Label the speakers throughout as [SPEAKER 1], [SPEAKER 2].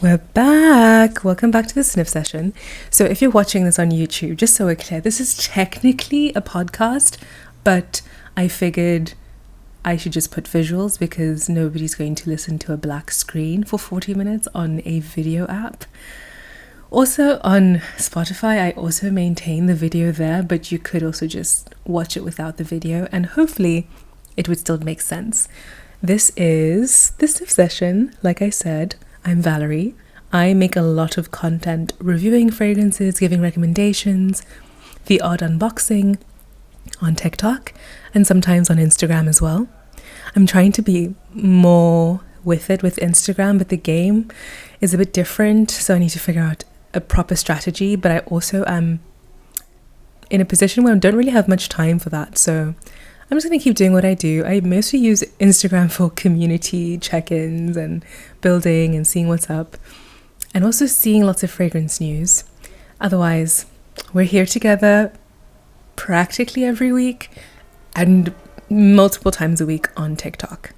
[SPEAKER 1] We're back. Welcome back to the Sniff session. So if you're watching this on YouTube, just so we're clear, this is technically a podcast, but I figured I should just put visuals because nobody's going to listen to a black screen for 40 minutes on a video app. Also on Spotify, I also maintain the video there, but you could also just watch it without the video and hopefully it would still make sense. This is the Sniff session. Like I said, I'm Valerie. I make a lot of content reviewing fragrances, giving recommendations, the odd unboxing on TikTok and sometimes on Instagram as well. I'm trying to be more with Instagram, but the game is a bit different, so I need to figure out a proper strategy, but I also am in a position where I don't really have much time for that, so I'm just going to keep doing what I do. I mostly use Instagram for community check-ins and building and seeing what's up, and also seeing lots of fragrance news. Otherwise, we're here together practically every week and multiple times a week on TikTok.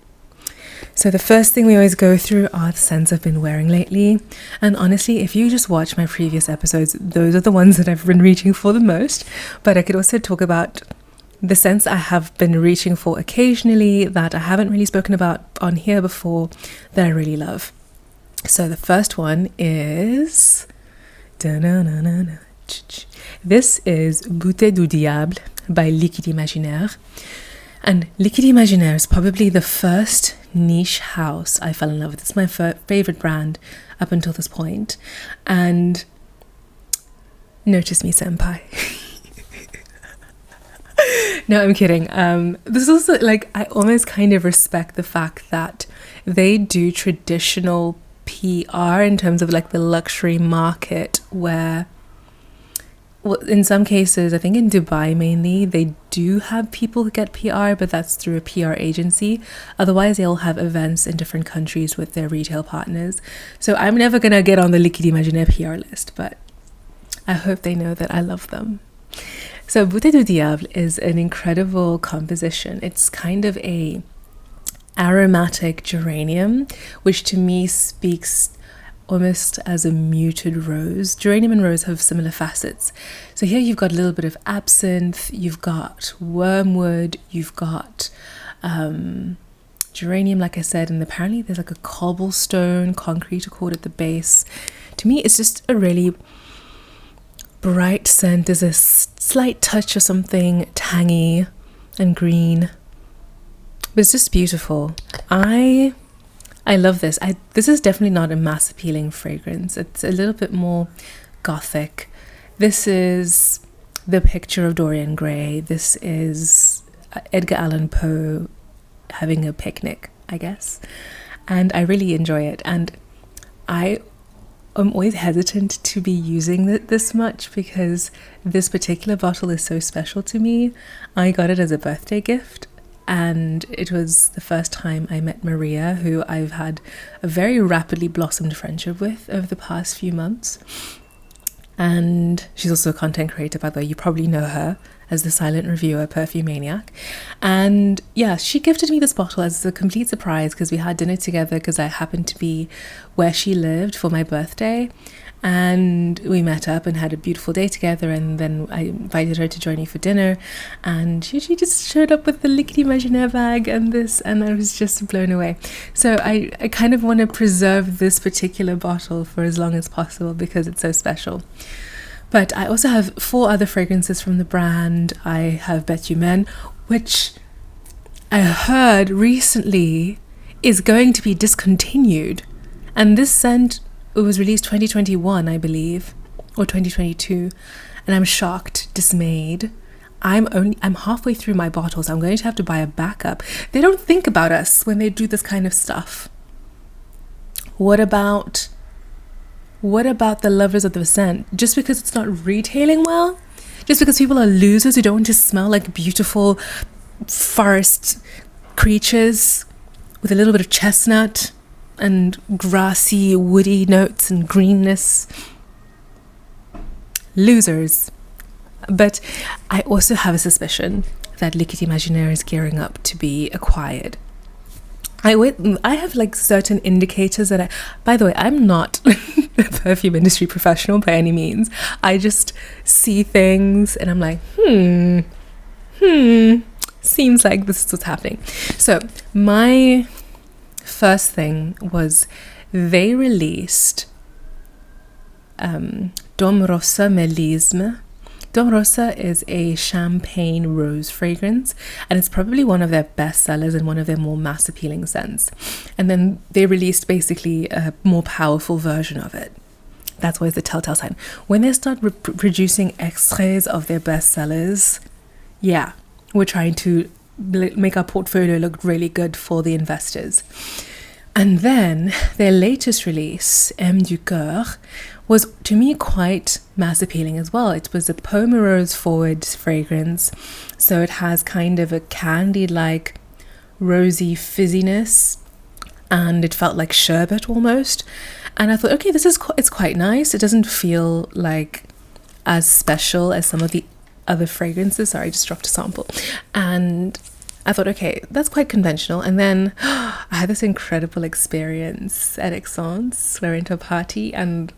[SPEAKER 1] So the first thing we always go through are the scents I've been wearing lately. And honestly, if you just watch my previous episodes, those are the ones that I've been reaching for the most. But I could also talk about the scents I have been reaching for occasionally that I haven't really spoken about on here before that I really love. So the first one is... This is Beauté du Diable by Liquide Imaginaires. And Liquide Imaginaires is probably the first niche house I fell in love with. It's my favorite brand up until this point. And notice me, senpai. No, I'm kidding. This is also like, I almost kind of respect the fact that they do traditional PR in terms of like the luxury market where, well, in some cases, I think in Dubai mainly, they do have people who get PR, but that's through a PR agency. Otherwise, they'll have events in different countries with their retail partners. So I'm never going to get on the Liquide Imaginaires PR list, but I hope they know that I love them. So Beauté du Diable is an incredible composition. It's kind of a aromatic geranium, which to me speaks almost as a muted rose. Geranium and rose have similar facets. So here you've got a little bit of absinthe, you've got wormwood, you've got geranium, like I said, and apparently there's like a cobblestone concrete accord at the base. To me, it's just a really bright scent. There's a slight touch of something tangy and green, but it's just beautiful. I love this. This is definitely not a mass appealing fragrance. It's a little bit more gothic. This is the picture of Dorian Gray. This is Edgar Allan Poe having a picnic, I guess, and I really enjoy it. And I'm always hesitant to be using it this much because this particular bottle is so special to me. I got it as a birthday gift, and it was the first time I met Maria, who I've had a very rapidly blossomed friendship with over the past few months. And she's also a content creator, by the way. You probably know her as the silent reviewer, Perfume Maniac. And yeah, she gifted me this bottle as a complete surprise because we had dinner together because I happened to be where she lived for my birthday. And we met up and had a beautiful day together, and then I invited her to join me for dinner, and she just showed up with the Liquide Imaginaires bag and this, and I was just blown away. So I kind of want to preserve this particular bottle for as long as possible because it's so special. But I also have 4 other fragrances from the brand. I have Beckham, which I heard recently is going to be discontinued, and this scent, it was released 2021, I believe, or 2022, and I'm shocked, dismayed. I'm halfway through my bottle, so I'm going to have to buy a backup. They don't think about us when they do this kind of stuff. What about the lovers of the scent? Just because it's not retailing well? Just because people are losers who don't want to smell like beautiful forest creatures with a little bit of chestnut and grassy, woody notes and greenness. Losers. But I also have a suspicion that Liquide Imaginaires is gearing up to be acquired. I have like certain indicators that by the way, I'm not a perfume industry professional by any means. I just see things and I'm like, seems like this is what's happening. So my first thing was they released Dom Rosa Melisme. Dom Rosa is a champagne rose fragrance, and it's probably one of their best sellers and one of their more mass appealing scents. And then they released basically a more powerful version of it. That's always the telltale sign. When they start producing extraits of their best sellers, yeah, we're trying to make our portfolio look really good for the investors. And then their latest release, M du Coeur, was to me quite mass appealing as well. It was a pomerose forward fragrance, so it has kind of a candy-like rosy fizziness, and it felt like sherbet almost. And I thought, okay, it's quite nice. It doesn't feel like as special as some of the other fragrances. Sorry, I just dropped a sample. And I thought, okay, that's quite conventional. And then I had this incredible experience at Aix-en-Provence. We went to a party and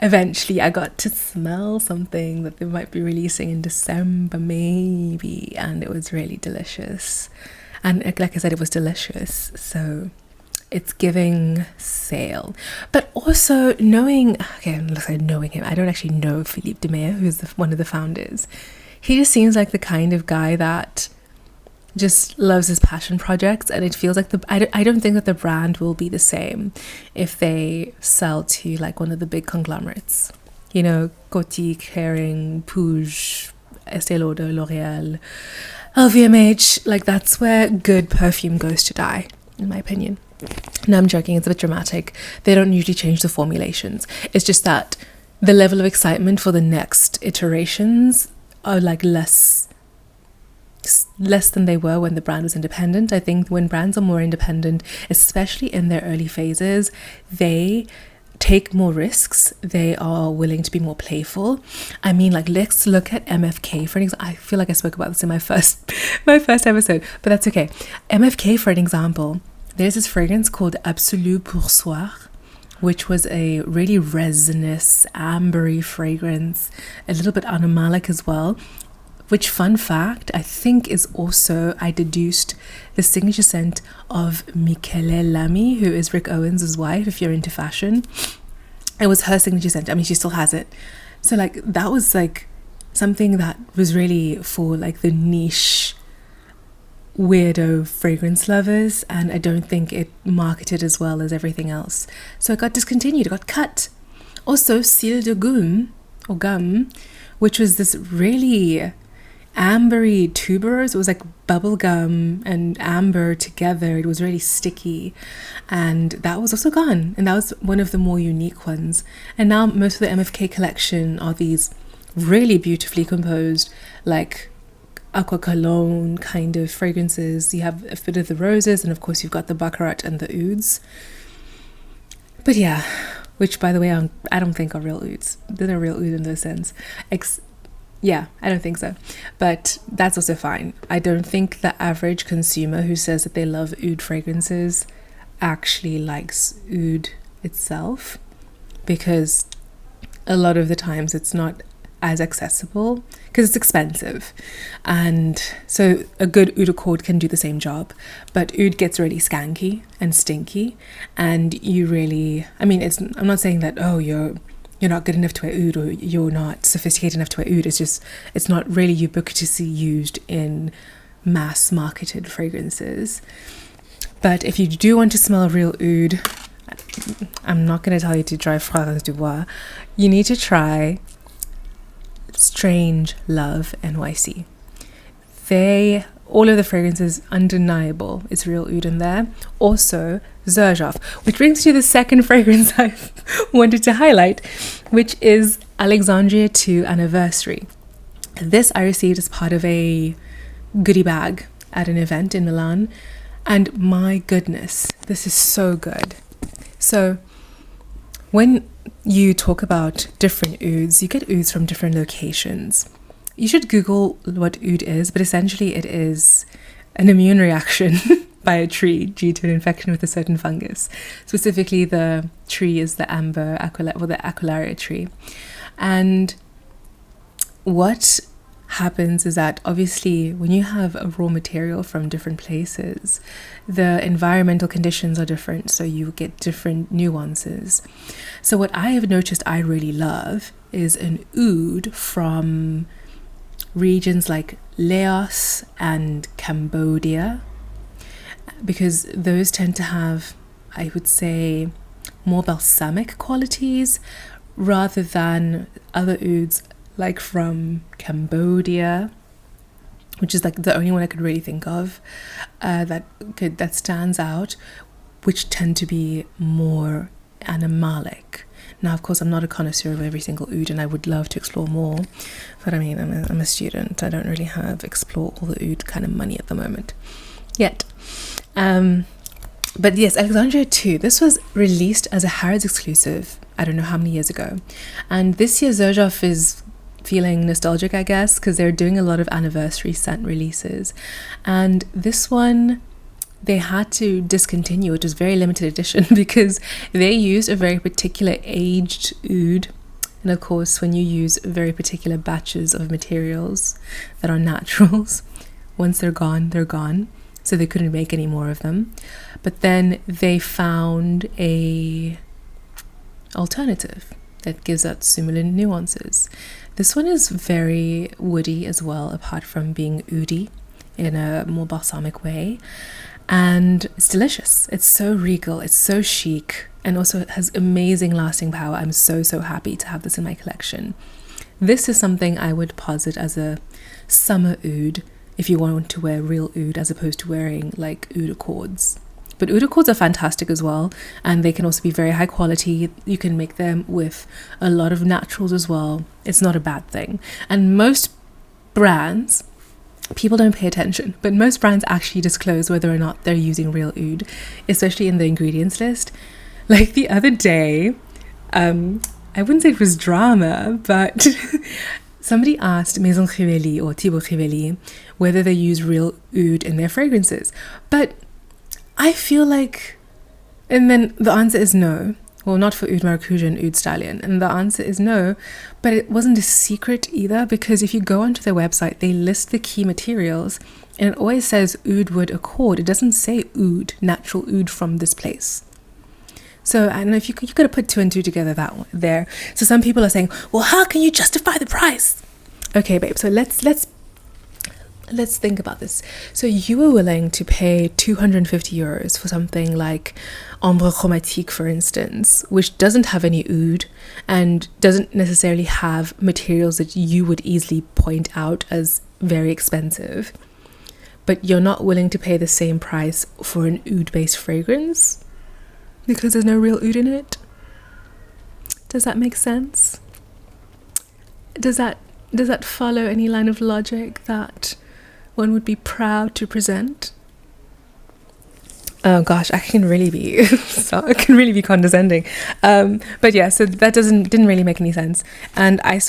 [SPEAKER 1] eventually I got to smell something that they might be releasing in December maybe, and it was really delicious. And like I said, it was delicious. So it's giving sale. But also knowing him, I don't actually know Philippe de Meyer, who's one of the founders. He just seems like the kind of guy that just loves his passion projects, and it feels like I don't think that the brand will be the same if they sell to like one of the big conglomerates. You know, Coty, Kering, Puig, Estée Lauder, L'Oreal, LVMH. Like, that's where good perfume goes to die, in my opinion. No, I'm joking, it's a bit dramatic. They don't usually change the formulations. It's just that the level of excitement for the next iterations are like less than they were when the brand was independent. I think when brands are more independent, especially in their early phases, they take more risks. They are willing to be more playful. I mean, like, let's look at MFK for an example. I feel like I spoke about this in my first episode, but that's okay. MFK, for an example, there's this fragrance called Absolu pour Soir, which was a really resinous, ambery fragrance, a little bit animalic as well, which, fun fact, I think is also, I deduced, the signature scent of Michele Lamy, who is Rick Owens' wife, if you're into fashion. It was her signature scent. I mean, she still has it. So, like, that was, like, something that was really for, like, the niche weirdo fragrance lovers, and I don't think it marketed as well as everything else. So it got discontinued, it got cut. Also, Cils de Gomme, or Gum, which was this really ambery tuberose. It was like bubble gum and amber together. It was really sticky, and that was also gone, and that was one of the more unique ones. And now most of the MFK collection are these really beautifully composed, like aqua cologne kind of fragrances. You have a bit of the roses, and of course you've got the baccarat and the ouds. But yeah, which, by the way, I don't think are real ouds. They're not real oud in those sense. Yeah, I don't think so. But that's also fine. I don't think the average consumer who says that they love oud fragrances actually likes oud itself, because a lot of the times it's not as accessible because it's expensive. And so a good oud accord can do the same job, but oud gets really skanky and stinky, and you really, I mean, I'm not saying that, oh, you're not good enough to wear oud, or you're not sophisticated enough to wear oud. It's just, it's not really ubiquitously used in mass marketed fragrances. But if you do want to smell real oud, I'm not going to tell you to try Fleurs du Bois. You need to try Strange Love NYC. All of the fragrances, undeniable, it's real oud in there. Also, Xerjoff, which brings me to the second fragrance I've wanted to highlight, which is Alexandria 2 Anniversary. This I received as part of a goodie bag at an event in Milan, and my goodness, this is so good. So when you talk about different ouds, you get ouds from different locations. You should Google what oud is, but essentially it is an immune reaction by a tree due to an infection with a certain fungus. Specifically, the tree is the amber the Aquilaria tree. And what happens is that obviously when you have a raw material from different places, the environmental conditions are different, so you get different nuances. So what I have noticed I really love is an oud from regions like Laos and Cambodia, because those tend to have, I would say, more balsamic qualities rather than other ouds like from Cambodia, which is like the only one I could really think of that stands out, which tend to be more animalic. Now, of course, I'm not a connoisseur of every single oud, and I would love to explore more, but I mean, I'm a student. I don't really have explore all the oud kind of money at the moment yet. But yes, Alexandria 2, this was released as a Harrods exclusive, I don't know how many years ago, and this year Xerjoff is feeling nostalgic, I guess, because they're doing a lot of anniversary scent releases, and this one they had to discontinue. It was very limited edition because they used a very particular aged oud, and of course when you use very particular batches of materials that are naturals, once they're gone, so they couldn't make any more of them. But then they found a alternative that gives out similar nuances. This one is very woody as well, apart from being oudy in a more balsamic way. And it's delicious. It's so regal. It's so chic. And also it has amazing lasting power. I'm so happy to have this in my collection. This is something I would posit as a summer oud if you want to wear real oud as opposed to wearing like oud accords. But oud accords are fantastic as well, and they can also be very high quality. You can make them with a lot of naturals as well. It's not a bad thing. And most brands, people don't pay attention, but most brands actually disclose whether or not they're using real oud, especially in the ingredients list. Like the other day, I wouldn't say it was drama, but somebody asked Maison Crivelli or Thibaut Crivelli whether they use real oud in their fragrances. But I feel like, and then the answer is no. Well, not for Oud Maracuja and Oud Stallion. And the answer is no, but it wasn't a secret either, because if you go onto their website, they list the key materials and it always says Oud Wood Accord. It doesn't say oud, natural oud from this place. So I don't know if you could have put two and two together that one there. So some people are saying, well, how can you justify the price? Okay, babe, so let's think about this. So you were willing to pay 250 euros for something like Ombre Chromatique, for instance, which doesn't have any oud and doesn't necessarily have materials that you would easily point out as very expensive, but you're not willing to pay the same price for an oud-based fragrance because there's no real oud in it? Does that make sense? Does that follow any line of logic that one would be proud to present? Oh gosh, I can really be condescending. But yeah, so that didn't really make any sense. And I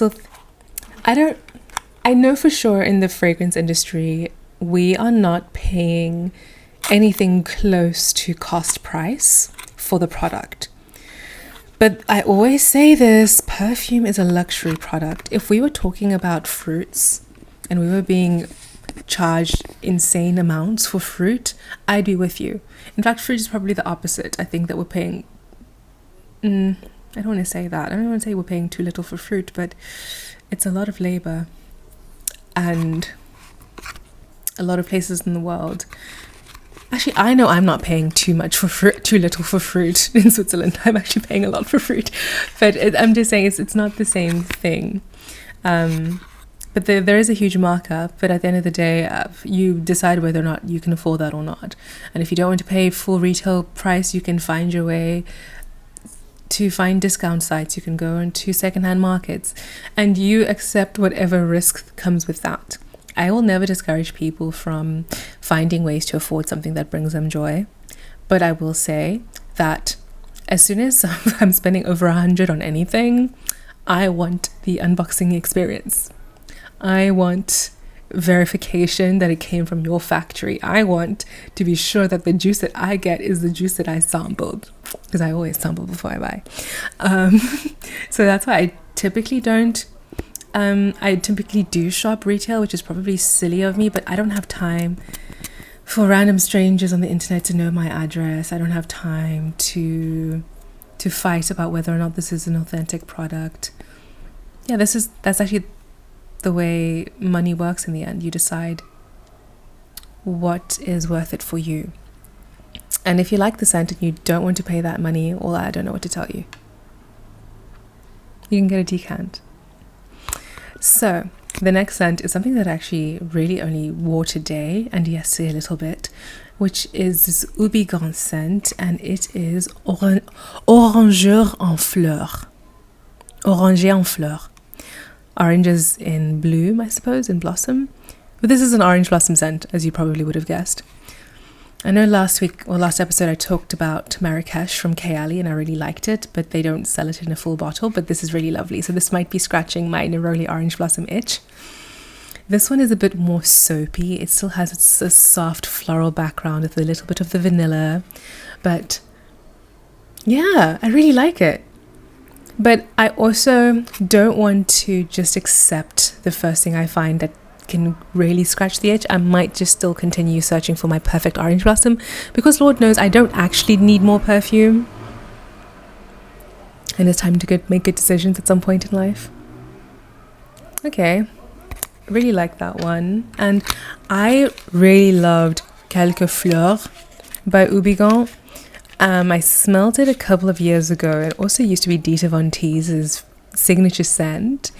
[SPEAKER 1] know for sure in the fragrance industry, we are not paying anything close to cost price for the product. But I always say this, perfume is a luxury product. If we were talking about fruits and we were being charged insane amounts for fruit, I'd be with you. In fact, fruit is probably the opposite. I think that we're paying I don't want to say that. I don't want to say we're paying too little for fruit, but it's a lot of labor, and a lot of places in the world. Actually, I know I'm not paying too little for fruit in Switzerland. I'm actually paying a lot for fruit, but I'm just saying it's not the same thing. But there is a huge markup, but at the end of the day, you decide whether or not you can afford that or not. And if you don't want to pay full retail price, you can find your way to find discount sites. You can go into secondhand markets, and you accept whatever risk comes with that. I will never discourage people from finding ways to afford something that brings them joy. But I will say that as soon as I'm spending over 100 on anything, I want the unboxing experience. I want verification that it came from your factory. I want to be sure that the juice that I get is the juice that I sampled, because I always sample before I buy. So that's why I typically don't. I typically do shop retail, which is probably silly of me, but I don't have time for random strangers on the internet to know my address. I don't have time to fight about whether or not this is an authentic product. Yeah, that's actually the way money works in the end. You decide what is worth it for you. And if you like the scent and you don't want to pay that money, well, I don't know what to tell you. You can get a decant. So the next scent is something that I actually really only wore today and yesterday a little bit, which is this Houbigant scent, and it is Orangeur en Fleurs. Oranger en Fleurs. Oranges in bloom, I suppose, in blossom. But this is an orange blossom scent, as you probably would have guessed. I know last episode I talked about Marrakesh from Kayali and I really liked it, but they don't sell it in a full bottle, but this is really lovely. So this might be scratching my neroli orange blossom itch. This one is a bit more soapy. It still has a soft floral background with a little bit of the vanilla, but yeah, I really like it. But I also don't want to just accept the first thing I find that can really scratch the itch. I might just still continue searching for my perfect orange blossom, because Lord knows I don't actually need more perfume. And it's time to make good decisions at some point in life. Okay, I really like that one. And I really loved Quelques Fleurs by Houbigant. I smelled it a couple of years ago. It also used to be Dita Von Teese's signature scent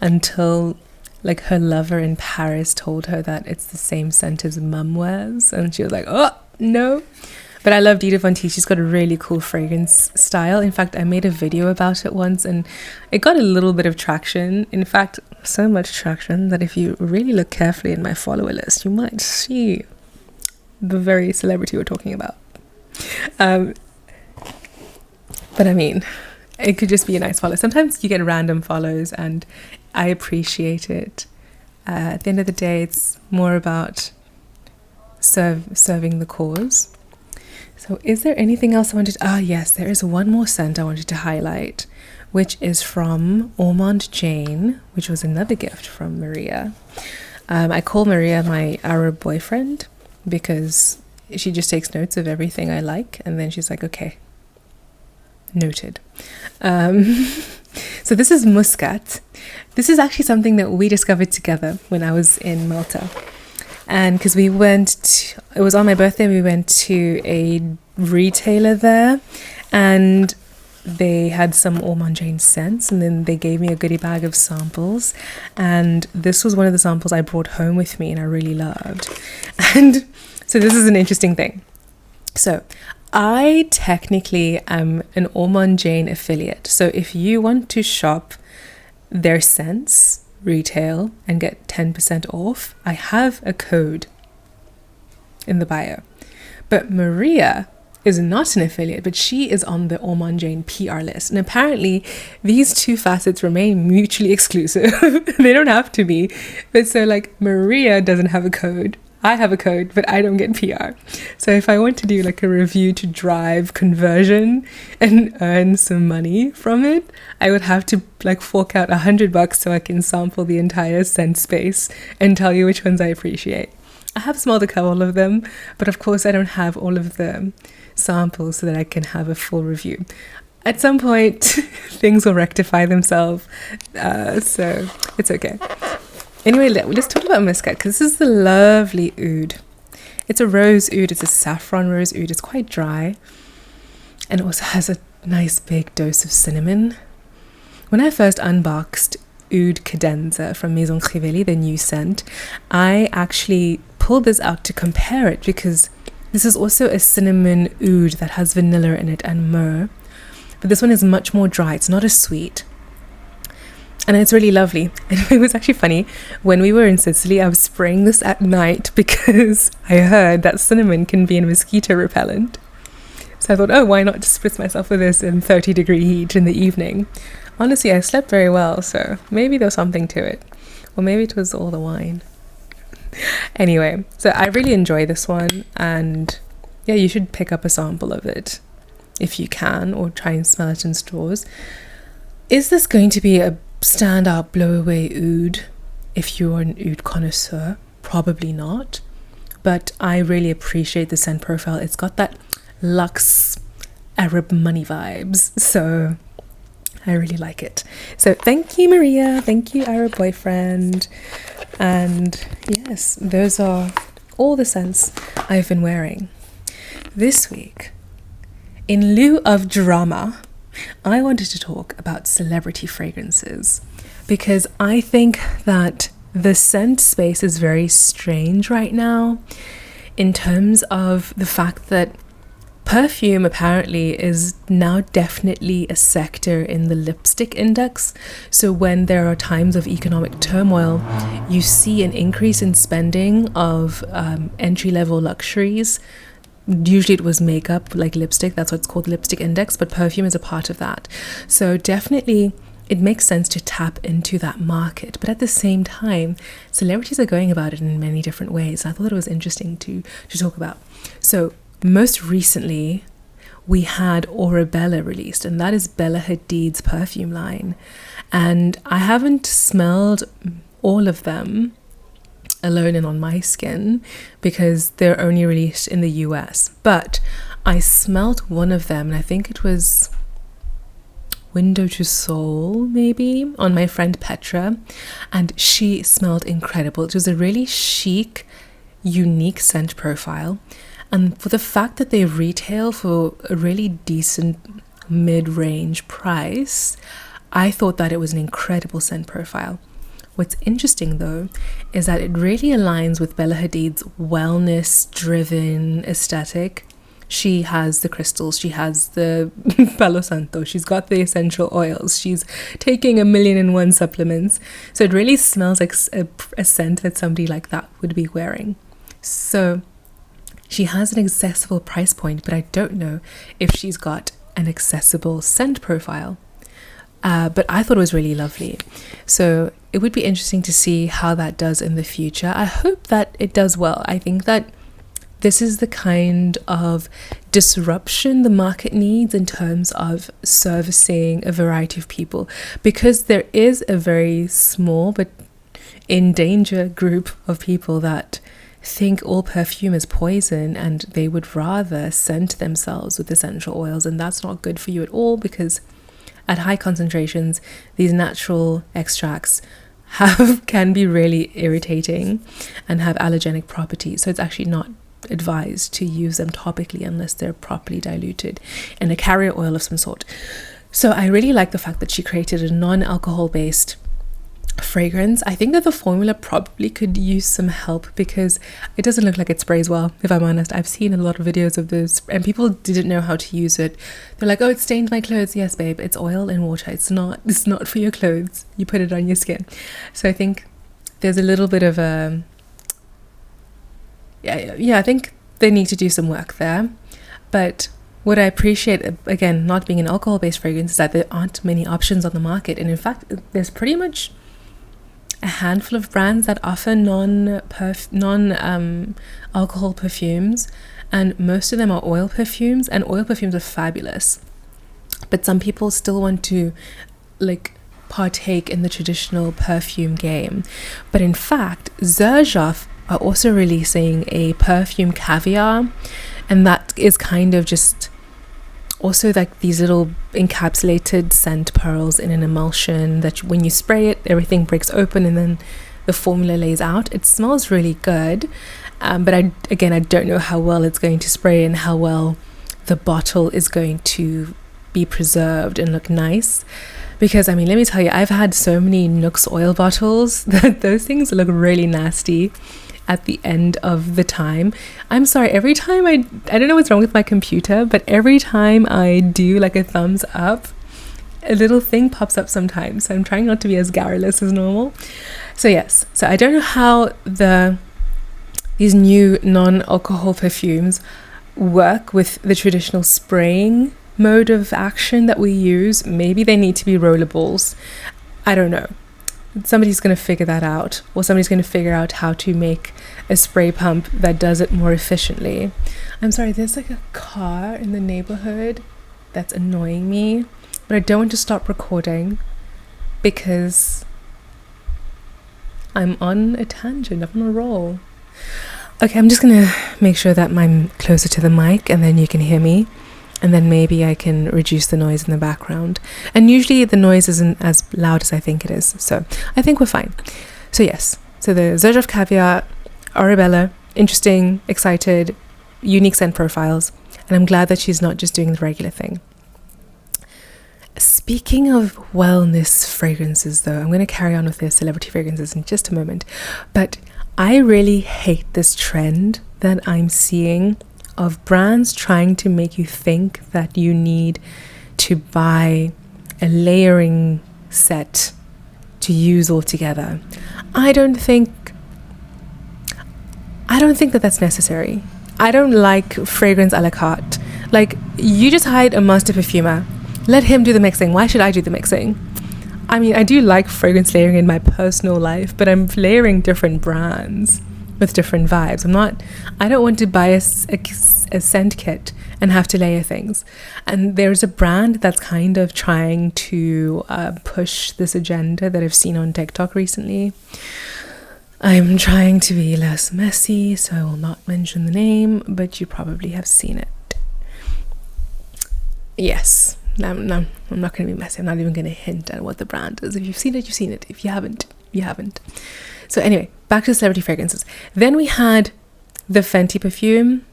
[SPEAKER 1] until like her lover in Paris told her that it's the same scent as Mum wears, and she was like, oh no. But I love Dita Von Teese. She's got a really cool fragrance style. In fact, I made a video about it once and it got a little bit of traction. In fact, so much traction that if you really look carefully in my follower list, you might see the very celebrity we're talking about. But I mean, it could just be a nice follow. Sometimes you get random follows and I appreciate it. At the end of the day, it's more about serving the cause. So is there anything else I wanted to... yes, there is one more scent I wanted to highlight, which is from Ormonde Jayne, which was another gift from Maria. I call Maria my Arab boyfriend because she just takes notes of everything I like, and then she's like, okay, noted. So this is Muscat. This is actually something that we discovered together when I was in Malta. And because it was on my birthday, we went to a retailer there and they had some Ormonde Jayne scents, and then they gave me a goodie bag of samples, and this was one of the samples I brought home with me and I really loved. And so this is an interesting thing. So I technically am an Ormonde Jayne affiliate. So if you want to shop their scents retail and get 10% off, I have a code in the bio. But Maria is not an affiliate, but she is on the Ormonde Jayne PR list. And apparently these two facets remain mutually exclusive. They don't have to be. But so like Maria doesn't have a code. I have a code, but I don't get PR. So if I want to do like a review to drive conversion and earn some money from it, I would have to like fork out $100 so I can sample the entire scent space and tell you which ones I appreciate. I have smelled a couple of them, but of course I don't have all of the samples so that I can have a full review. At some point, things will rectify themselves, so it's okay. Anyway, let's talk about Muscat, because this is the lovely oud. It's a rose oud. It's a saffron rose oud. It's quite dry. And it also has a nice big dose of cinnamon. When I first unboxed Oud Cadenza from Maison Crivelli, the new scent, I actually pulled this out to compare it, because this is also a cinnamon oud that has vanilla in it and myrrh. But this one is much more dry. It's not as sweet. And it's really lovely. And it was actually funny. When we were in Sicily, I was spraying this at night because I heard that cinnamon can be a mosquito repellent. So I thought, oh, why not just spritz myself with this in 30-degree heat in the evening? Honestly, I slept very well, so maybe there was something to it. Or maybe it was all the wine. Anyway, so I really enjoy this one, and yeah, you should pick up a sample of it if you can, or try and smell it in stores. Is this going to be a standout blow away oud if you're an oud connoisseur? Probably not, but I really appreciate the scent profile. It's got that luxe Arab money vibes, so I really like it. So thank you, Maria. Thank you, Arab boyfriend. And yes, those are all the scents I've been wearing this week. In lieu of drama, I wanted to talk about celebrity fragrances, because I think that the scent space is very strange right now in terms of the fact that perfume apparently is now definitely a sector in the lipstick index. So when there are times of economic turmoil, you see an increase in spending of entry-level luxuries. Usually it was makeup, like lipstick, that's what's called the lipstick index, but perfume is a part of that. So definitely it makes sense to tap into that market. But at the same time, celebrities are going about it in many different ways. I thought it was interesting to talk about. So most recently, we had Aurabella released, and that is Bella Hadid's perfume line. And I haven't smelled all of them alone and on my skin because they're only released in the US. But I smelled one of them, and I think it was Window to Soul, maybe, on my friend Petra, and she smelled incredible. It was a really chic, unique scent profile. And for the fact that they retail for a really decent mid-range price, I thought that it was an incredible scent profile. What's interesting though is that it really aligns with Bella Hadid's wellness-driven aesthetic. She has the crystals, she has the Palo Santo, she's got the essential oils, she's taking 1,000,001 supplements. So it really smells like a scent that somebody like that would be wearing. So she has an accessible price point, but I don't know if she's got an accessible scent profile. But I thought it was really lovely. So it would be interesting to see how that does in the future. I hope that it does well. I think that this is the kind of disruption the market needs in terms of servicing a variety of people, because there is a very small but in danger group of people that think all perfume is poison, and they would rather scent themselves with essential oils, and that's not good for you at all, because at high concentrations these natural extracts can be really irritating and have allergenic properties. So it's actually not advised to use them topically unless they're properly diluted in a carrier oil of some sort. So I really like the fact that she created a non-alcohol based fragrance. I think that the formula probably could use some help because it doesn't look like it sprays well, if I'm honest. I've seen a lot of videos of this and people didn't know how to use it. They're like, oh, it stained my clothes. Yes, babe, it's oil and water. It's not for your clothes. You put it on your skin. So I think there's a little bit of a I think they need to do some work there. But what I appreciate, again, not being an alcohol-based fragrance, is that there aren't many options on the market. And in fact, there's pretty much a handful of brands that offer non-alcohol perfumes, and most of them are oil perfumes, and oil perfumes are fabulous. But some people still want to partake in the traditional perfume game. But in fact, Xerjoff are also releasing a perfume caviar, and that is kind of just also like these little encapsulated scent pearls in an emulsion that when you spray it, everything breaks open and then the formula lays out. It smells really good, but I don't know how well it's going to spray and how well the bottle is going to be preserved and look nice. Because let me tell you, I've had so many Nuxe oil bottles that those things look really nasty at the end of the time. I'm sorry, every time I don't know what's wrong with my computer, but every time I do like a thumbs up, a little thing pops up sometimes. So I'm trying not to be as garrulous as normal. So yes, so I don't know how these new non-alcohol perfumes work with the traditional spraying mode of action that we use. Maybe they need to be rollerballs. I don't know. somebody's going to figure that out, or somebody's going to figure out how to make a spray pump that does it more efficiently. I'm sorry, there's like a car in the neighborhood that's annoying me, but I don't want to stop recording because I'm on a tangent, I'm on a roll. Okay, I'm just gonna make sure that I'm closer to the mic and then you can hear me, and then maybe I can reduce the noise in the background. And usually the noise isn't as loud as I think it is, so I think we're fine. So yes, so the Xerjoff Caviar, Arabella, interesting, excited, unique scent profiles, and I'm glad that she's not just doing the regular thing. Speaking of wellness fragrances though, I'm going to carry on with the celebrity fragrances in just a moment, but I really hate this trend that I'm seeing of brands trying to make you think that you need to buy a layering set to use all together. I don't think that that's necessary. I don't like fragrance a la carte. Like, you just hired a master perfumer. Let him do the mixing. Why should I do the mixing? I mean, I do like fragrance layering in my personal life, but I'm layering different brands with different vibes. I don't want to buy a scent kit and have to layer things. And there's a brand that's kind of trying to push this agenda that I've seen on TikTok recently. I'm trying to be less messy, so I will not mention the name, but you probably have seen it. Yes. I'm not going to be messy. I'm not even going to hint at what the brand is. If you've seen it, you've seen it. If you haven't, you haven't. So anyway, back to celebrity fragrances. Then we had the Fenty perfume,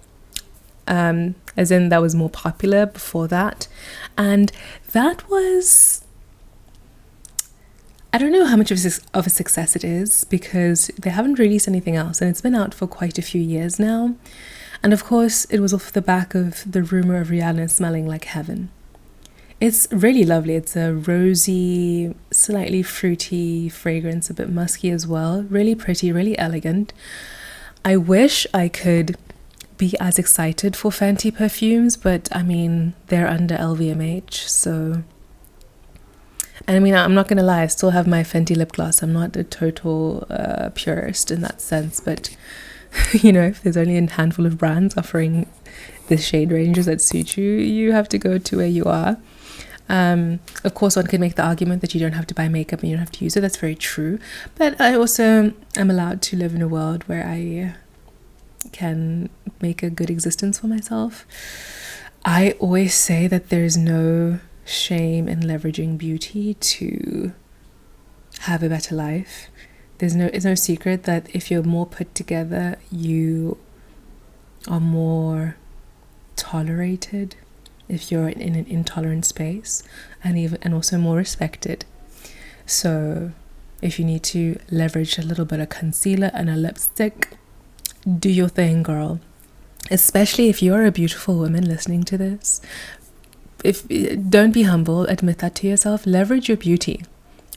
[SPEAKER 1] as in that was more popular before that. And that was, I don't know how much of a success it is because they haven't released anything else. And it's been out for quite a few years now. And of course, it was off the back of the rumor of Rihanna smelling like heaven. It's really lovely. It's a rosy, slightly fruity fragrance, a bit musky as well. Really pretty, really elegant. I wish I could be as excited for Fenty perfumes, but I mean, they're under LVMH, so... And I mean, I'm not going to lie, I still have my Fenty lip gloss. I'm not a total purist in that sense, but, you know, if there's only a handful of brands offering the shade ranges that suit you, you have to go to where you are. Of course, one could make the argument that you don't have to buy makeup and you don't have to use it. That's very true. But I also am allowed to live in a world where I can make a good existence for myself. I always say that there's no shame in leveraging beauty to have a better life. It's no secret that if you're more put together, you are more tolerated. If you're in an intolerant space, and also more respected. So if you need to leverage a little bit of concealer and a lipstick, do your thing, girl. Especially if you're a beautiful woman listening to this. Don't be humble, admit that to yourself. Leverage your beauty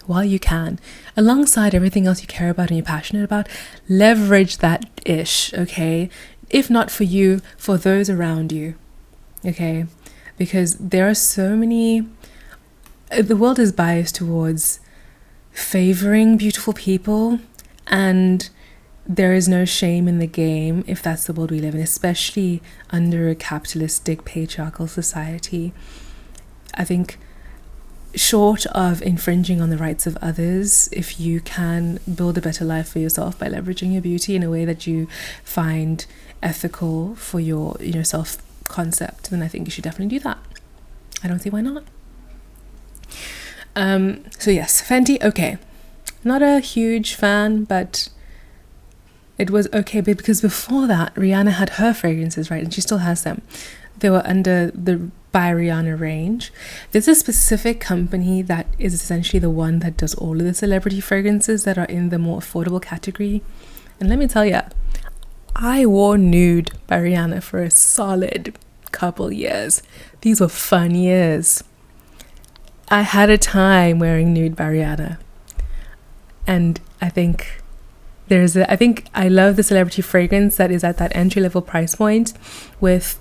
[SPEAKER 1] while you can. Alongside everything else you care about and you're passionate about, leverage that ish, okay? If not for you, for those around you, okay? Because there are so many... The world is biased towards favoring beautiful people, and there is no shame in the game if that's the world we live in, especially under a capitalistic, patriarchal society. I think short of infringing on the rights of others, if you can build a better life for yourself by leveraging your beauty in a way that you find ethical for your self-concept, then I think you should definitely do that. I don't see why not. So yes, Fenty, okay. Not a huge fan, but it was okay. But because before that, Rihanna had her fragrances, right? And she still has them. They were under the By Rihanna range. There's a specific company that is essentially the one that does all of the celebrity fragrances that are in the more affordable category. And let me tell you, I wore Nude by Rihanna for a solid couple years. These were fun years. I had a time wearing Nude by Rihanna. And I think I love the celebrity fragrance that is at that entry-level price point with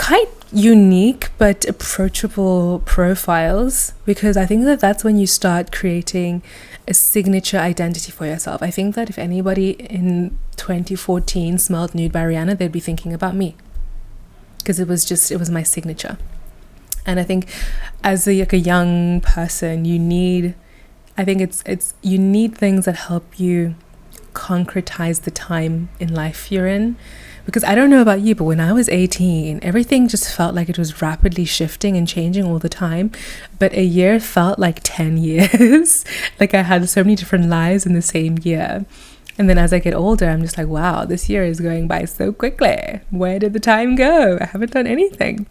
[SPEAKER 1] quite unique but approachable profiles, because I think that that's when you start creating a signature identity for yourself. I think that if anybody in 2014 smelled Nude by Rihanna, they'd be thinking about me, because it was my signature. And I think as a young person, you need things that help you concretize the time in life you're in. Because I don't know about you, but when I was 18, everything just felt like it was rapidly shifting and changing all the time. But a year felt like 10 years. Like I had so many different lives in the same year. And then as I get older, I'm just like, wow, this year is going by so quickly. Where did the time go? I haven't done anything.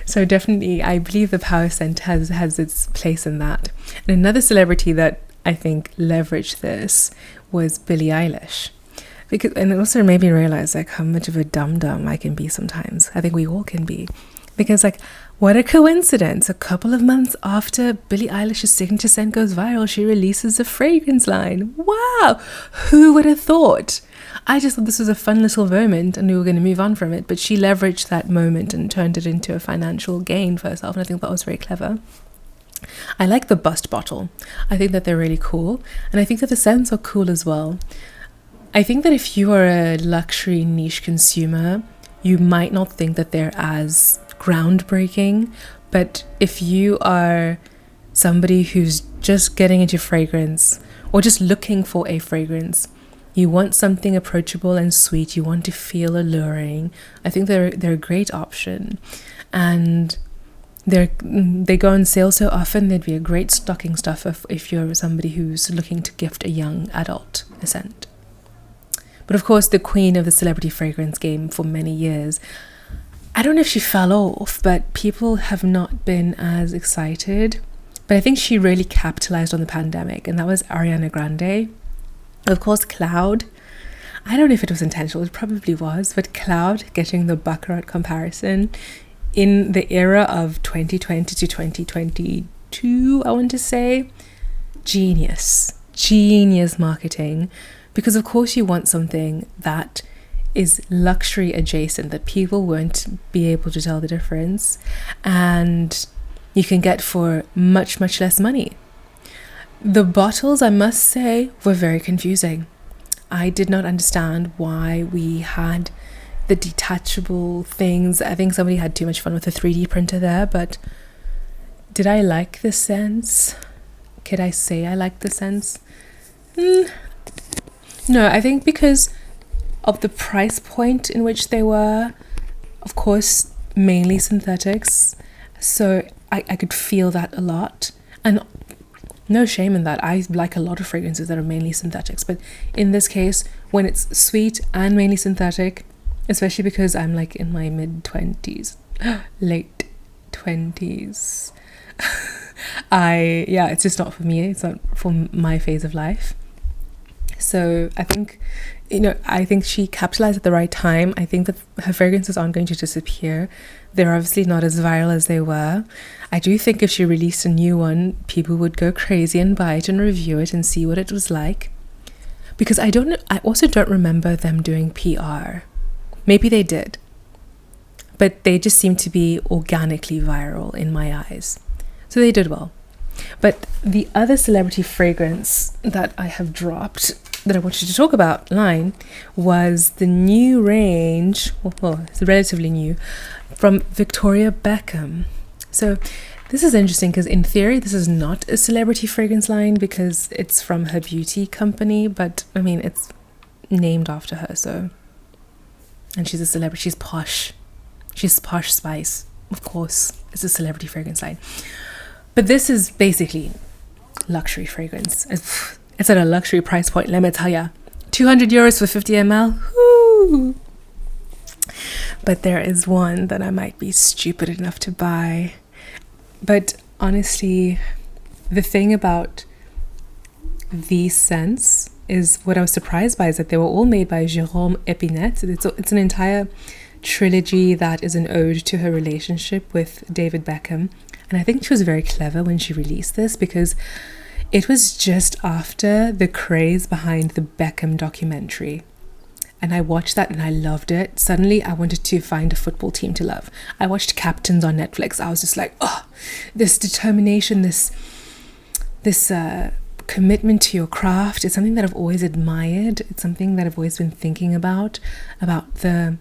[SPEAKER 1] So definitely, I believe the power scent has its place in that. And another celebrity that I think leveraged this was Billie Eilish. And it also made me realize like how much of a dum-dum I can be sometimes. I think we all can be. Because like, what a coincidence. A couple of months after Billie Eilish's signature scent goes viral, she releases a fragrance line. Wow! Who would have thought? I just thought this was a fun little moment and we were going to move on from it. But she leveraged that moment and turned it into a financial gain for herself. And I think that was very clever. I like the bust bottle. I think that they're really cool. And I think that the scents are cool as well. I think that if you are a luxury niche consumer, you might not think that they're as groundbreaking. But if you are somebody who's just getting into fragrance or just looking for a fragrance, you want something approachable and sweet, you want to feel alluring, I think they're a great option. And they go on sale so often, they'd be a great stocking stuffer if you're somebody who's looking to gift a young adult a scent. But of course, the queen of the celebrity fragrance game for many years, I don't know if she fell off, but people have not been as excited. But I think she really capitalized on the pandemic, and that was Ariana Grande. Of course, Cloud. I don't know if it was intentional, it probably was, but Cloud getting the Baccarat comparison in the era of 2020 to 2022, I want to say. Genius marketing. Because of course you want something that is luxury adjacent, that people won't be able to tell the difference, and you can get for much, much less money. The bottles, I must say, were very confusing. I did not understand why we had the detachable things. I think somebody had too much fun with the 3D printer there, but did I like the scents? Could I say I liked the scents? No, I think because of the price point in which they were, of course, mainly synthetics. So I could feel that a lot. And no shame in that. I like a lot of fragrances that are mainly synthetics. But in this case, when it's sweet and mainly synthetic, especially because I'm like in my mid-20s, late 20s, it's just not for me. It's not for my phase of life. So I think, I think she capitalized at the right time. I think that her fragrances aren't going to disappear. They're obviously not as viral as they were. I do think if she released a new one, people would go crazy and buy it and review it and see what it was like. Because I also don't remember them doing PR. Maybe they did. But they just seem to be organically viral in my eyes. So they did well. But the other celebrity fragrance that I have dropped that I wanted to talk about line was the new range, well, it's relatively new, from Victoria Beckham. So this is interesting because in theory this is not a celebrity fragrance line because it's from her beauty company, but I mean it's named after her, so, and she's a celebrity, she's posh spice, of course it's a celebrity fragrance line. But this is basically luxury fragrance. It's at a luxury price point, let me tell ya. 200 euros for 50 ml. Woo! But there is one that I might be stupid enough to buy. But honestly, the thing about these scents is what I was surprised by is that they were all made by Jérôme Épinette. It's an entire trilogy that is an ode to her relationship with David Beckham. And I think she was very clever when she released this because it was just after the craze behind the Beckham documentary. and I watched that and I loved it. Suddenly I wanted to find a football team to love. I watched Captains on Netflix. I was just like, oh, this determination, this commitment to your craft. It's something that I've always admired. It's something that I've always been thinking about the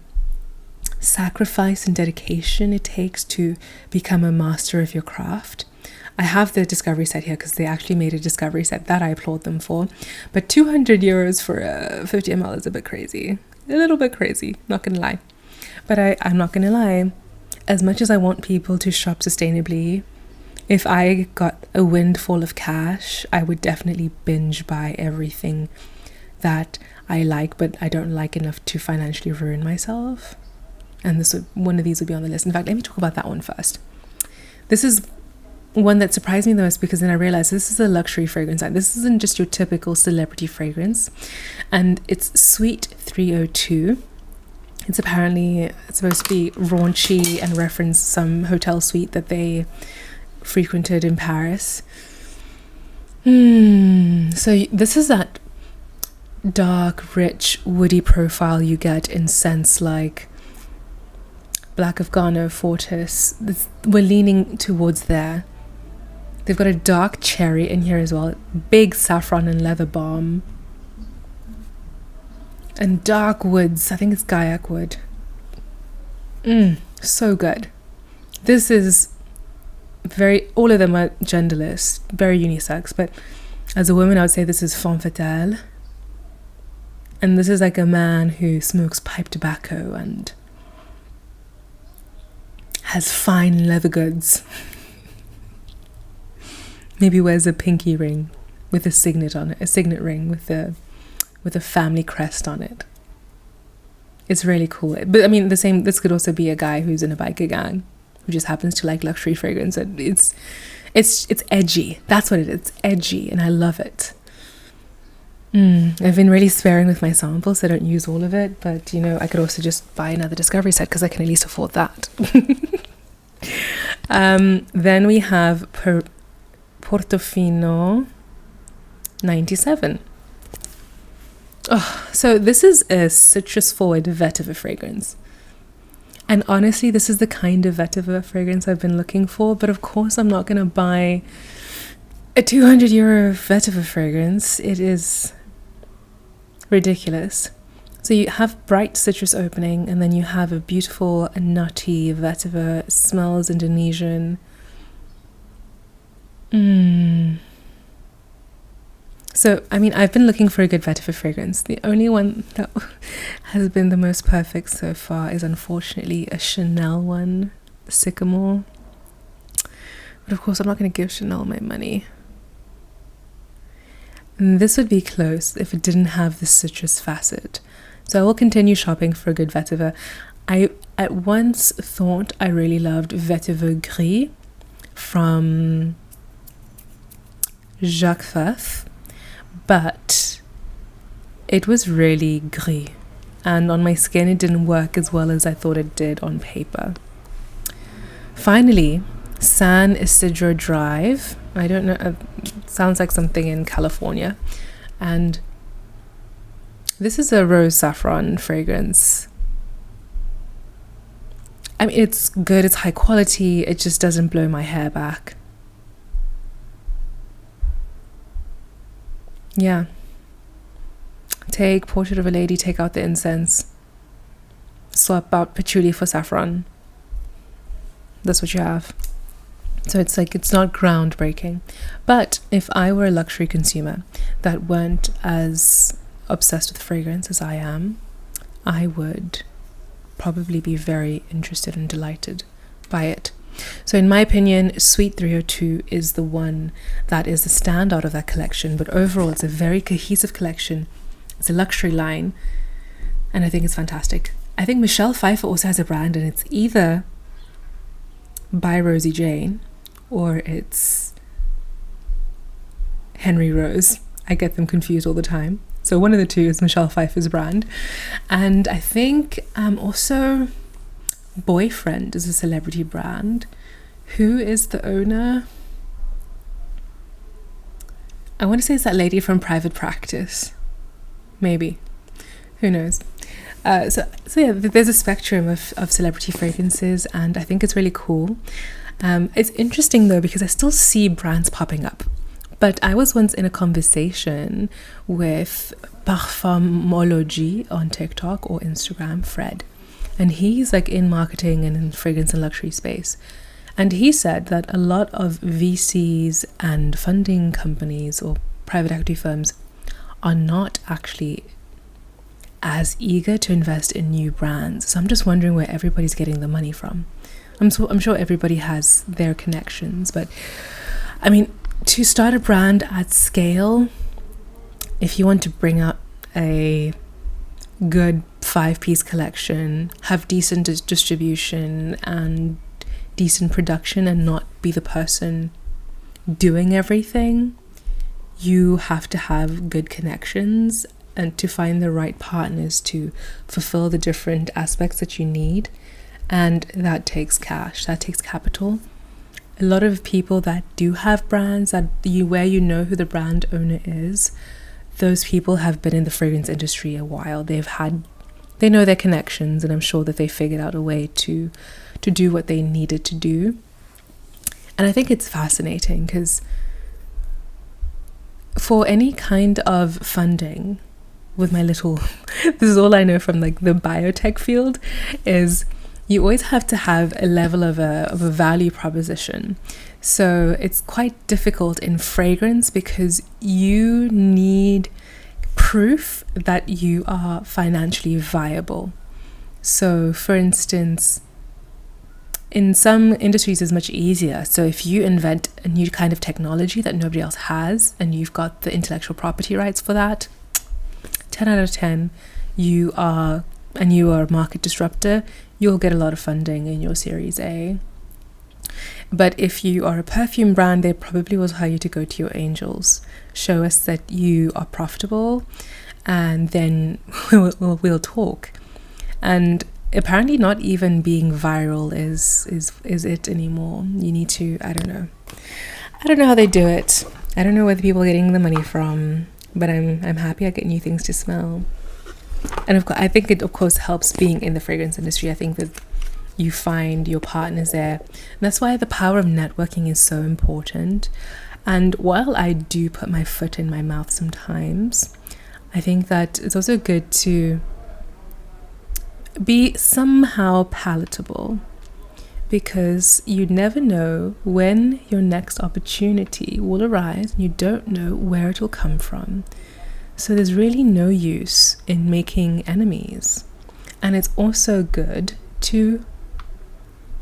[SPEAKER 1] sacrifice and dedication it takes to become a master of your craft. I have the discovery set here because they actually made a discovery set that I applaud them for, but 200 euros for a 50 ml is a bit crazy, a little bit crazy, not gonna lie. But I'm not gonna lie, as much as I want people to shop sustainably, if I got a windfall of cash, I would definitely binge buy everything that I like but I don't like enough to financially ruin myself. And one of these would be on the list. In fact, let me talk about that one first. This is one that surprised me the most because then I realized this is a luxury fragrance. This isn't just your typical celebrity fragrance. And it's Suite 302. It's supposed to be raunchy and reference some hotel suite that they frequented in Paris. So this is that dark, rich, woody profile you get in scents like Black Afghano, Fortis. We're leaning towards there. They've got a dark cherry in here as well, big saffron and leather balm, and dark woods. I think it's Gaiac wood. So good. This is all of them are genderless, very unisex, but as a woman I would say this is femme fatale. And this is like a man who smokes pipe tobacco and has fine leather goods. Maybe wears a pinky ring with a signet on it, a signet ring with a family crest on it. It's really cool. But I mean, this could also be a guy who's in a biker gang who just happens to like luxury fragrance. And it's edgy. That's what it is. It's edgy, and I love it. I've been really sparing with my samples, so I don't use all of it. But I could also just buy another discovery set because I can at least afford that. Then we have Portofino 97. So this is a citrus forward vetiver fragrance, and honestly this is the kind of vetiver fragrance I've been looking for. But of course I'm not going to buy a 200 euro vetiver fragrance. It is ridiculous. So you have bright citrus opening, and then you have a beautiful nutty vetiver. It smells Indonesian. So, I mean, I've been looking for a good vetiver fragrance. The only one that has been the most perfect so far is unfortunately a Chanel one, the Sycamore. But of course, I'm not going to give Chanel my money. And this would be close if it didn't have the citrus facet. So I will continue shopping for a good vetiver. I at once thought I really loved Vetiver Gris from Jacques Fath, but it was really gris, and on my skin it didn't work as well as I thought it did on paper. Finally, San Ysidro Drive. I don't know, it sounds like something in California, and this is a rose saffron fragrance. I mean, it's good, it's high quality, it just doesn't blow my hair back. Yeah. Take Portrait of a Lady, take out the incense, swap out patchouli for saffron. That's what you have. So it's like, it's not groundbreaking. But if I were a luxury consumer that weren't as obsessed with fragrance as I am, I would probably be very interested and delighted by it. So in my opinion, Suite 302 is the one that is the standout of that collection. But overall, it's a very cohesive collection. It's a luxury line, and I think it's fantastic. I think Michelle Pfeiffer also has a brand, and it's either by Rosie Jane or it's Henry Rose. I get them confused all the time. So one of the two is Michelle Pfeiffer's brand. And I think also Boyfriend is a celebrity brand. Who is the owner? I want to say it's that lady from Private Practice. Maybe. Who knows? So yeah, there's a spectrum of celebrity fragrances, and I think it's really cool. It's interesting though, because I still see brands popping up. But I was once in a conversation with Parfumology on TikTok or Instagram, Fred. And he's like in marketing and in fragrance and luxury space. And he said that a lot of VCs and funding companies or private equity firms are not actually as eager to invest in new brands. So I'm just wondering where everybody's getting the money from. I'm sure everybody has their connections, but I mean, to start a brand at scale, if you want to bring up a good 5-piece collection, have decent distribution and decent production, and not be the person doing everything, you have to have good connections and to find the right partners to fulfill the different aspects that you need. And that takes cash, that takes capital. A lot of people that do have brands where you know who the brand owner is, those people have been in the fragrance industry a while. They know their connections, and I'm sure that they figured out a way to do what they needed to do. And I think it's fascinating because for any kind of funding, with my little, this is all I know from like the biotech field, is you always have to have a level of a value proposition. So it's quite difficult in fragrance because you need proof that you are financially viable. So for instance, in some industries it's much easier. So if you invent a new kind of technology that nobody else has and you've got the intellectual property rights for that, 10 out of 10, you are a market disruptor, you'll get a lot of funding in your Series A. But if you are a perfume brand, they probably will tell you to go to your angels. Show us that you are profitable, and then we'll talk. And apparently not even being viral is it anymore. You need to, I don't know how they do it. I don't know where the people are getting the money from, but I'm happy I get new things to smell. And of course, I think it of course helps being in the fragrance industry. I think that you find your partners there. And that's why the power of networking is so important. And while I do put my foot in my mouth sometimes, I think that it's also good to be somehow palatable, because you never know when your next opportunity will arise, and you don't know where it will come from. So there's really no use in making enemies. And it's also good to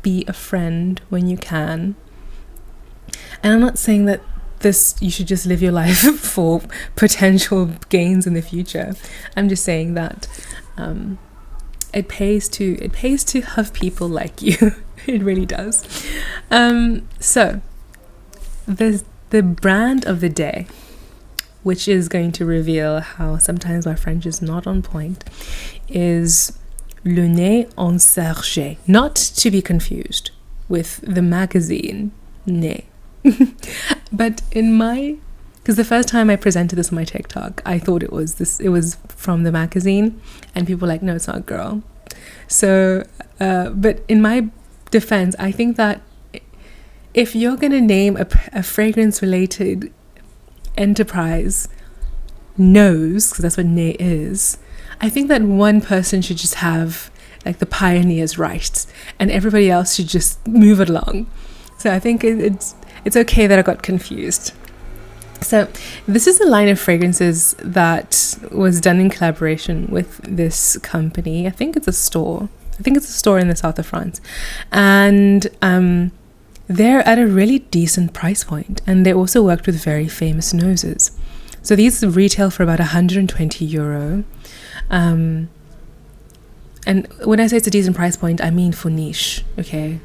[SPEAKER 1] be a friend when you can. And I'm not saying that you should just live your life for potential gains in the future. I'm just saying that it pays to have people like you. It really does. So there's the brand of the day, which is going to reveal how sometimes my French is not on point, is Nez Insurgé, not to be confused with the magazine Nez. But because the first time I presented this on my TikTok, I thought it was from the magazine, and people were like, no, it's not, girl. So, but in my defense, I think that if you're going to name a fragrance-related enterprise Nose, because that's what Nez is, I think that one person should just have like the pioneer's rights, and everybody else should just move it along. So I think it's okay that I got confused. So this is a line of fragrances that was done in collaboration with this company. I think it's a store in the south of France, and they're at a really decent price point, and they also worked with very famous noses. So these retail for about €120. And when I say it's a decent price point, I mean for niche, okay?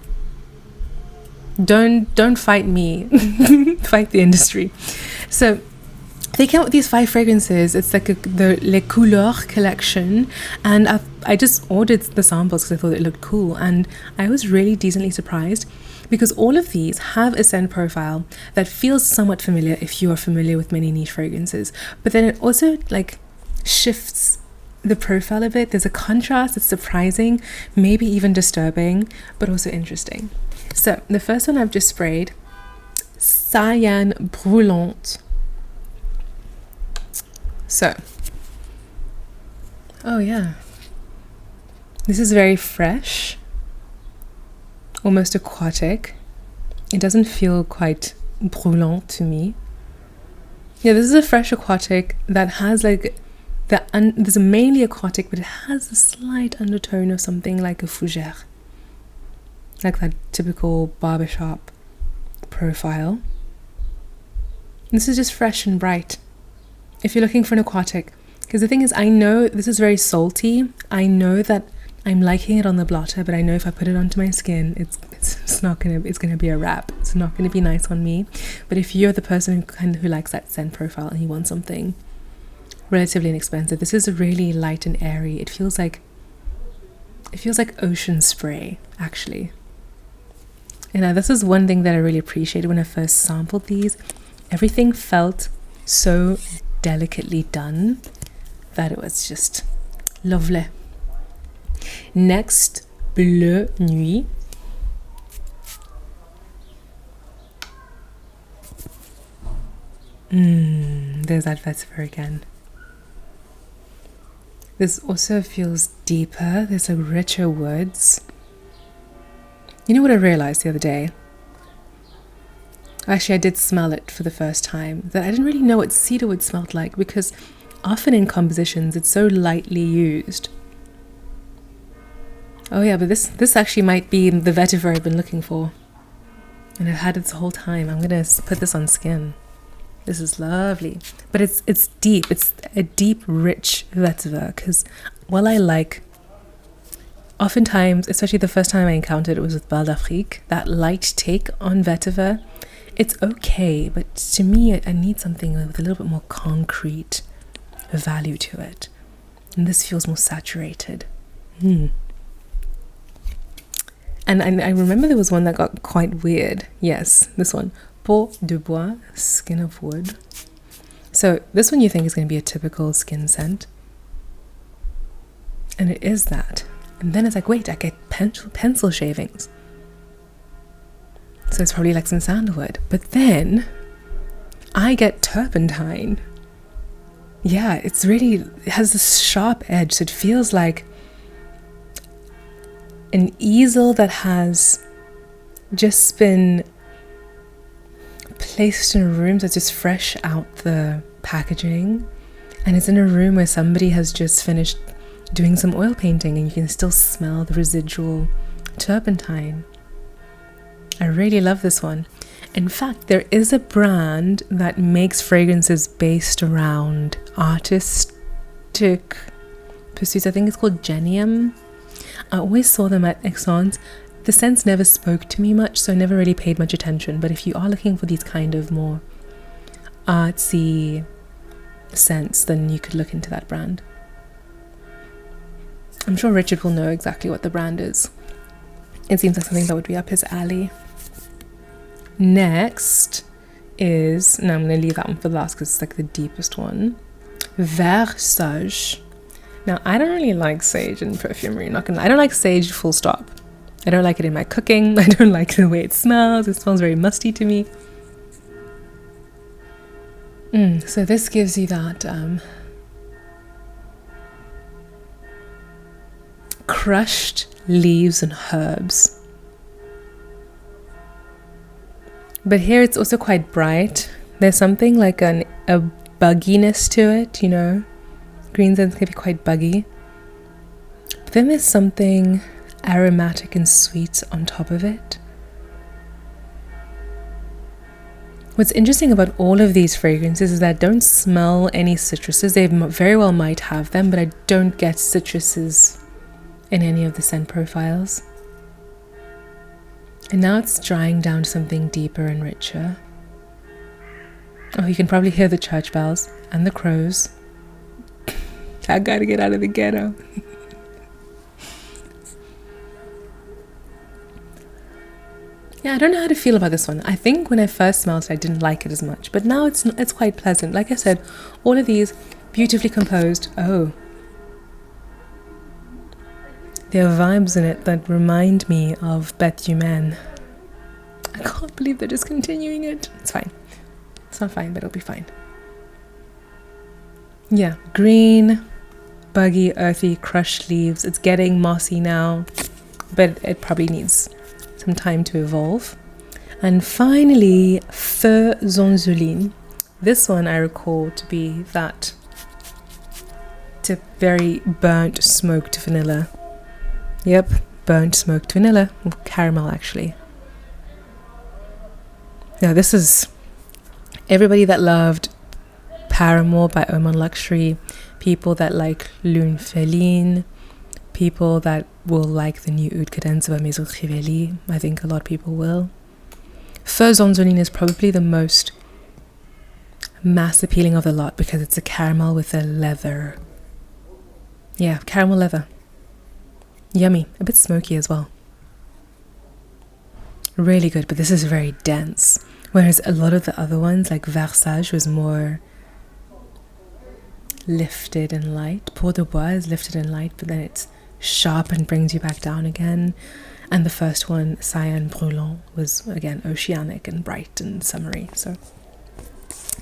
[SPEAKER 1] Don't fight me. Fight the industry. So they came up with these 5 fragrances. It's like the Les Couleurs collection, and I just ordered the samples because I thought it looked cool, and I was really decently surprised, because all of these have a scent profile that feels somewhat familiar if you are familiar with many niche fragrances, but then it also like shifts the profile of it. There's a contrast. It's surprising, maybe even disturbing, but also interesting. So the first one I've just sprayed, Cyan Brulant. So, oh yeah, this is very fresh, almost aquatic. It doesn't feel quite brûlant to me. Yeah, this is a fresh aquatic that has like there's a mainly aquatic, but it has a slight undertone of something like a fougère, like that typical barbershop profile. This is just fresh and bright if you're looking for an aquatic, because the thing is, I know this is very salty. I know that I'm liking it on the blotter, but I know if I put it onto my skin, it's gonna be a wrap. It's not gonna be nice on me. But if you're the person who likes that scent profile and you want something relatively inexpensive, this is really light and airy. It feels like ocean spray, actually. And this is one thing that I really appreciated when I first sampled these. Everything felt so delicately done that it was just lovely. Next, Bleu Nuit. There's that vetiver again. This also feels deeper. There's like richer woods. You know what I realized the other day? Actually, I did smell it for the first time. That I didn't really know what cedarwood smelled like, because often in compositions it's so lightly used. Oh yeah, but this actually might be the vetiver I've been looking for. And I've had it the whole time. I'm gonna put this on skin. This is lovely. But it's deep. It's a deep, rich vetiver, because while I like, oftentimes, especially the first time I encountered it was with Bal d'Afrique, that light take on vetiver, it's okay, but to me, I need something with a little bit more concrete value to it. And this feels more saturated. And I remember there was one that got quite weird. Yes, this one. Peau de Bois, skin of wood. So this one you think is going to be a typical skin scent. And it is that. And then it's like, wait, I get pencil shavings. So it's probably like some sandalwood. But then I get turpentine. Yeah, it has this sharp edge. So it feels like an easel that has just been placed in a room that's just fresh out the packaging, and it's in a room where somebody has just finished doing some oil painting, and you can still smell the residual turpentine. I really love this one. In fact, there is a brand that makes fragrances based around artistic pursuits. I think it's called Genium. I always saw them at Exxon's. The scents never spoke to me much, so I never really paid much attention. But if you are looking for these kind of more artsy scents, then you could look into that brand. I'm sure Richard will know exactly what the brand is. It seems like something that would be up his alley. Next is, no, I'm going to leave that one for the last because it's like the deepest one. Vert Suage. Now, I don't really like sage in perfumery. I don't like sage full stop. I don't like it in my cooking. I don't like the way it smells. It smells very musty to me. So this gives you that crushed leaves and herbs. But here it's also quite bright. There's something like a bugginess to it, you know. Green scents can be quite buggy. But then there's something aromatic and sweet on top of it. What's interesting about all of these fragrances is that I don't smell any citruses. They very well might have them, but I don't get citruses in any of the scent profiles. And now it's drying down to something deeper and richer. Oh, you can probably hear the church bells and the crows. I gotta get out of the ghetto. Yeah, I don't know how to feel about this one. I think when I first smelled it, I didn't like it as much. But now it's quite pleasant. Like I said, all of these beautifully composed. Oh, There are vibes in it that remind me of Bête Humaine. I can't believe they're discontinuing it. It's fine. It's not fine, but it'll be fine. Yeah, green, buggy, earthy, crushed leaves. It's getting mossy now, but it probably needs some time to evolve. And finally, Feu Zinzolin. This one I recall to be that very burnt smoked vanilla. Yep, burnt smoked vanilla. Caramel, actually. Now, this is everybody that loved Paramour by Ormonde Luxury, people that like Lune Féline, people that will like the new Oud Cadence by Maison Crivelli. I think a lot of people will. Feu Zinzolin is probably the most mass appealing of the lot because it's a caramel with a leather. Yeah, caramel leather. Yummy. A bit smoky as well. Really good, but this is very dense. Whereas a lot of the other ones, like Vert Suage, was more lifted and light. Peau de Bois is lifted and light, but then it's sharp and brings you back down again. And the first one, Cyan Brulant, was again oceanic and bright and summery. So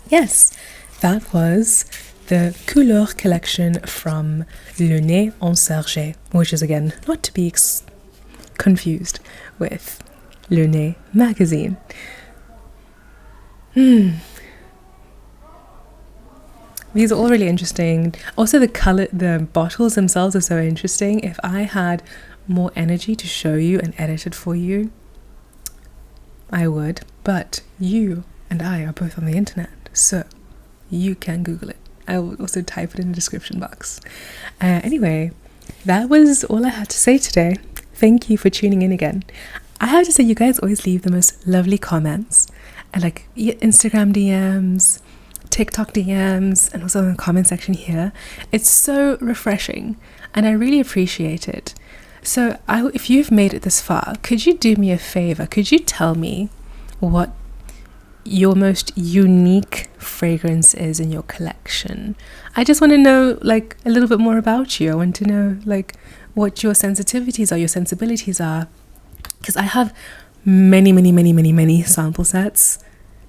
[SPEAKER 1] yes, that was the Couleurs collection from Nez Insurgé, which is again not to be confused with Bleu Nuit magazine. These are all really interesting. Also the color, the bottles themselves are so interesting. If I had more energy to show you and edit it for you, I would, but you and I are both on the internet, so you can Google it. I will also type it in the description box. Anyway, that was all I had to say today. Thank you for tuning in again. I have to say, you guys always leave the most lovely comments, and like Instagram DMs, TikTok DMs, and also in the comment section here. It's so refreshing and I really appreciate it. So if you've made it this far, could you do me a favor? Could you tell me what your most unique fragrance is in your collection? I just want to know like a little bit more about you. I want to know like what your sensitivities are, your sensibilities are, because I have many sample sets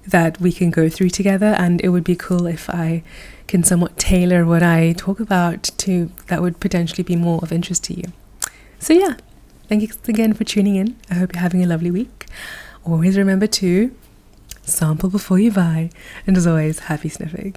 [SPEAKER 1] that we can go through together, and it would be cool if I can somewhat tailor what I talk about to that would potentially be more of interest to you. So yeah, thank you again for tuning in. I hope you're having a lovely week. Always remember to sample before you buy, and as always, happy sniffing.